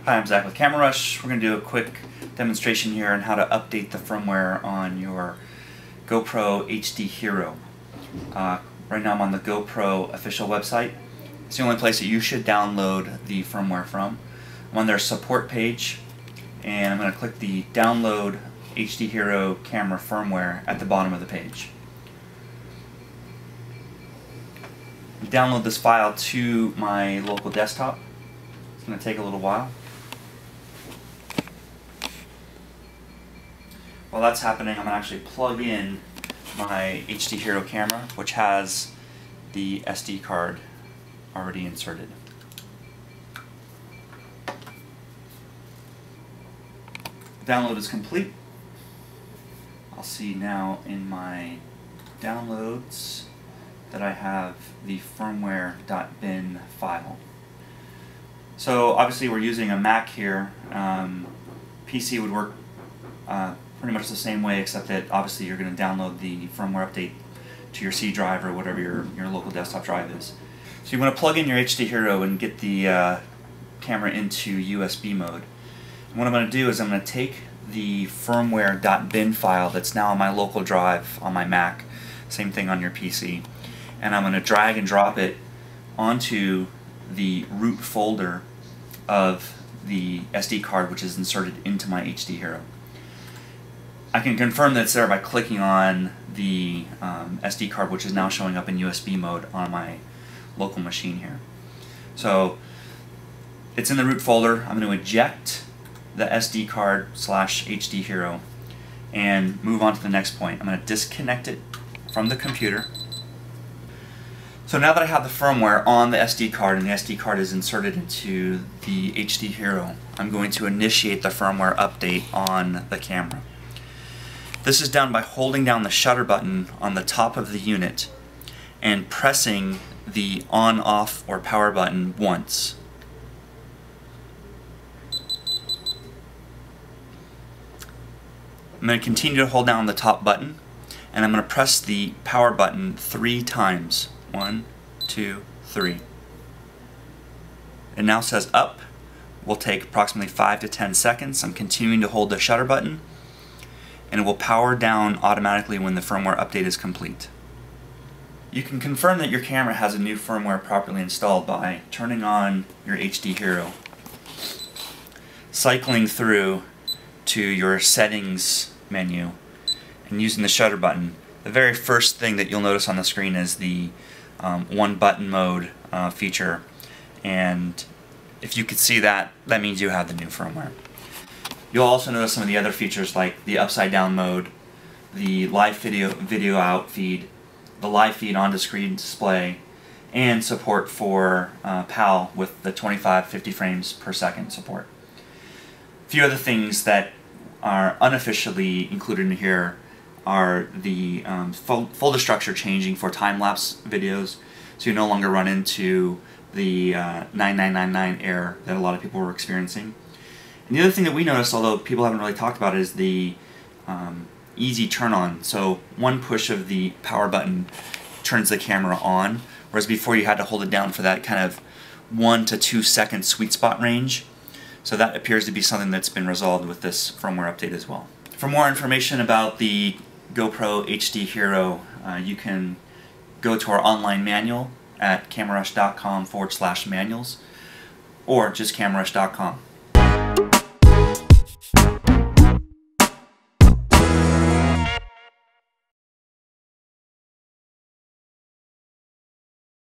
Hi, I'm Zach with Camera Rush. We're going to do a quick demonstration here on how to update the firmware on your GoPro HD Hero. Right now I'm on the GoPro official website. It's the only place that you should download the firmware from. I'm on their support page, and I'm going to click the Download HD Hero Camera Firmware at the bottom of the page. Download this file to my local desktop. It's going to take a little while. While that's happening, I'm going to actually plug in my HD Hero camera, which has the SD card already inserted. Download is complete. I'll see now in my downloads that I have the firmware.bin file. So obviously we're using a Mac here. PC would work pretty much the same way, except that obviously you're going to download the firmware update to your C drive or whatever your local desktop drive is. So you want to plug in your HD Hero and get the camera into USB mode. And what I'm going to do is I'm going to take the firmware.bin file that's now on my local drive on my Mac, same thing on your PC, and I'm going to drag and drop it onto the root folder of the SD card, which is inserted into my HD Hero. I can confirm that it's there by clicking on the SD card, which is now showing up in USB mode on my local machine here. So it's in the root folder. I'm going to eject the SD card / HD Hero and move on to the next point. I'm going to disconnect it from the computer. So now that I have the firmware on the SD card and the SD card is inserted into the HD Hero, I'm going to initiate the firmware update on the camera. This is done by holding down the shutter button on the top of the unit and pressing the on, off, or power button once. I'm going to continue to hold down the top button, and I'm going to press the power button 3 times. 1, 2, 3. It now says up. Will take approximately 5 to 10 seconds. I'm continuing to hold the shutter button, and it will power down automatically when the firmware update is complete. You can confirm that your camera has a new firmware properly installed by turning on your HD Hero, cycling through to your settings menu, and using the shutter button. The very first thing that you'll notice on the screen is the one button mode feature, and if you could see that, that means you have the new firmware. You'll also notice some of the other features like the upside down mode, the live video out feed, the live feed onto screen display, and support for PAL with the 25-50 frames per second support. A few other things that are unofficially included in here are the folder structure changing for time-lapse videos, so you no longer run into the 9999 error that a lot of people were experiencing. And the other thing that we noticed, although people haven't really talked about it, is the easy turn on. So one push of the power button turns the camera on, whereas before you had to hold it down for that kind of 1 to 2 second sweet spot range. So that appears to be something that's been resolved with this firmware update as well. For more information about the GoPro HD Hero, you can go to our online manual at camerarush.com/manuals or just camerarush.com.